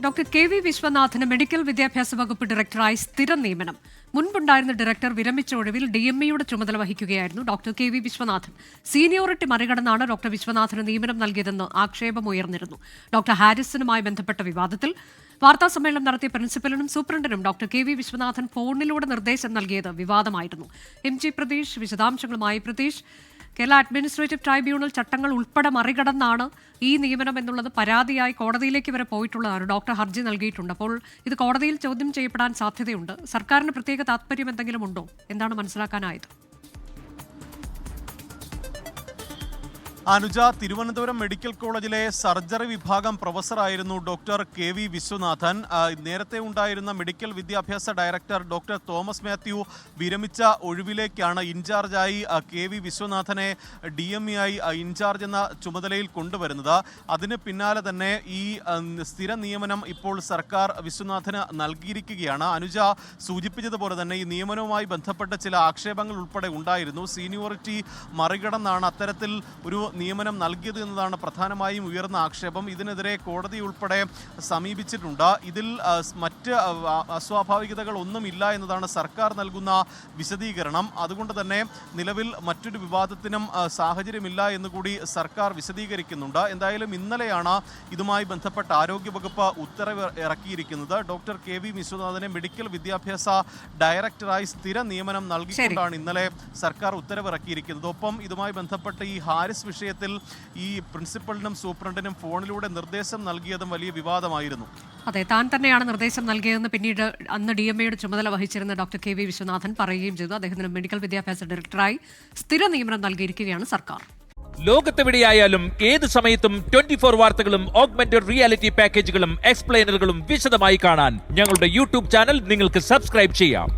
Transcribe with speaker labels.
Speaker 1: Doctor K V വിശ്വനാഥന് medical വിദ്യാഭ്യാസ വകുപ്പ് ഡയറക്ടറായി സ്ഥിര നിയമനം. മുൻപുണ്ടായിരുന്ന ഡയറക്ടർ വിരമിച്ച ഒഴിവിൽ DMEയുടെ ചുമതല വഹിക്കുകയായിരുന്നു doctor K V Viswanathan. Seniority മറികടന്നാണ് ഡോക്ടർ വിശ്വനാഥന് നിയമനം നൽകിയതെന്ന് ആക്ഷേപമുയർന്നിരുന്നു. ഡോക്ടർ ഹാരിസനുമായി ബന്ധപ്പെട്ട വിവാദത്തിൽ വാർത്താസമ്മേളനം നടത്തിയ പ്രിൻസിപ്പലിനും സൂപ്രണ്ടിനും ഡോക്ടർ കെ വി വിശ്വനാഥൻ ഫോണിലൂടെ നിർദ്ദേശം നൽകിയത് വിവാദമായിരുന്നു. MG പ്രതീഷ് വിശദാംശങ്ങളുമായി. പ്രതീഷ്, കേരള അഡ്മിനിസ്ട്രേറ്റീവ് ട്രൈബ്യൂണൽ ചട്ടങ്ങൾ ഉൾപ്പെടെ മറികടന്നാണ് ഈ നിയമനം എന്നുള്ളത് പരാതിയായി കോടതിയിലേക്ക് വരെ പോയിട്ടുള്ളതാണ്. ഡോക്ടർ ഹർജി നൽകിയിട്ടുണ്ട്. അപ്പോൾ ഇത് കോടതിയിൽ ചോദ്യം ചെയ്യപ്പെടാൻ സാധ്യതയുണ്ട്. സർക്കാരിന് പ്രത്യേക താല്പര്യം എന്തെങ്കിലും ഉണ്ടോ? എന്താണ് മനസ്സിലാക്കാനായത്?
Speaker 2: അനുജ, തിരുവനന്തപുരം മെഡിക്കൽ കോളേജിലെ സർജറി വിഭാഗം പ്രൊഫസറായിരുന്നു ഡോക്ടർ കെ വി വിശ്വനാഥൻ. നേരത്തെ ഉണ്ടായിരുന്ന മെഡിക്കൽ വിദ്യാഭ്യാസ ഡയറക്ടർ ഡോക്ടർ തോമസ് മാത്യു വിരമിച്ച ഒഴിവിലേക്കാണ് ഇൻചാർജായി കെ വി വിശ്വനാഥനെ DME ആയി ഇൻചാർജ് എന്ന ചുമതലയിൽ കൊണ്ടുവരുന്നത്. അതിന് പിന്നാലെ തന്നെ ഈ സ്ഥിര നിയമനം ഇപ്പോൾ സർക്കാർ വിശ്വനാഥന് നൽകിയിരിക്കുകയാണ്. അനുജ സൂചിപ്പിച്ചതുപോലെ തന്നെ ഈ നിയമനവുമായി ബന്ധപ്പെട്ട ചില ആക്ഷേപങ്ങൾ ഉൾപ്പെടെ ഉണ്ടായിരുന്നു. സീനിയോറിറ്റി മറികടന്നാണ് അത്തരത്തിൽ ഒരു നിയമനം നൽകിയത് എന്നതാണ് പ്രധാനമായും ഉയർന്ന ആക്ഷേപം. ഇതിനെതിരെ കോടതി ഉൾപ്പെടെ സമീപിച്ചിട്ടുണ്ട്. ഇതിൽ മറ്റ് അസ്വാഭാവികതകൾ ഒന്നുമില്ല എന്നതാണ് സർക്കാർ നൽകുന്ന വിശദീകരണം. അതുകൊണ്ട് തന്നെ നിലവിൽ മറ്റൊരു വിവാദത്തിനും സാഹചര്യമില്ല എന്നുകൂടി സർക്കാർ വിശദീകരിക്കുന്നുണ്ട്. എന്തായാലും ഇന്നലെയാണ് ഇതുമായി ബന്ധപ്പെട്ട ആരോഗ്യവകുപ്പ് ഉത്തരവ് ഇറക്കിയിരിക്കുന്നത്. ഡോക്ടർ കെ വി വിശ്വനാഥനെ മെഡിക്കൽ വിദ്യാഭ്യാസ ഡയറക്ടറായി സ്ഥിര നിയമനം നൽകിക്കൊണ്ടാണ് ഇന്നലെ സർക്കാർ ഉത്തരവ് ഇറക്കിയിരിക്കുന്നത്. ഒപ്പം ഇതുമായി ബന്ധപ്പെട്ട് ഈ ഹാരിസ് വിഷയത്തിൽ ഈ പ്രിൻസിപ്പലിനും സൂപ്രണ്ടിനും ഫോണിലൂടെ നിർദ്ദേശം നൽകിയതും വലിയ വിവാദമായിരുന്നു.
Speaker 1: അതെ, താൻ തന്നെയാണ് നിർദ്ദേശം നൽകിയതെന്ന് പിന്നീട് അന്ന് DMEയുടെ ചുമതല വഹിച്ചിരുന്ന ഡോക്ടർ കെ വി വിശ്വനാഥൻ പറയുകയും ചെയ്തു. അദ്ദേഹത്തിന് മെഡിക്കൽ വിദ്യാഭ്യാസ ഡയറക്ടറായി സ്ഥിര നിയമനം നൽകിയിരിക്കുകയാണ് സർക്കാർ.
Speaker 3: ലോകത്തെവിടെയായാലും ഏത് സമയത്തും 24 വാർത്തകളും ഓഗ്മെന്റഡ് റിയാലിറ്റി പാക്കേജുകളും എക്സ്പ്ലെയിനറുകളും വിശദമായി കാണാൻ ഞങ്ങളുടെ YouTube ചാനൽ നിങ്ങൾക്ക് സബ്സ്ക്രൈബ് ചെയ്യാം.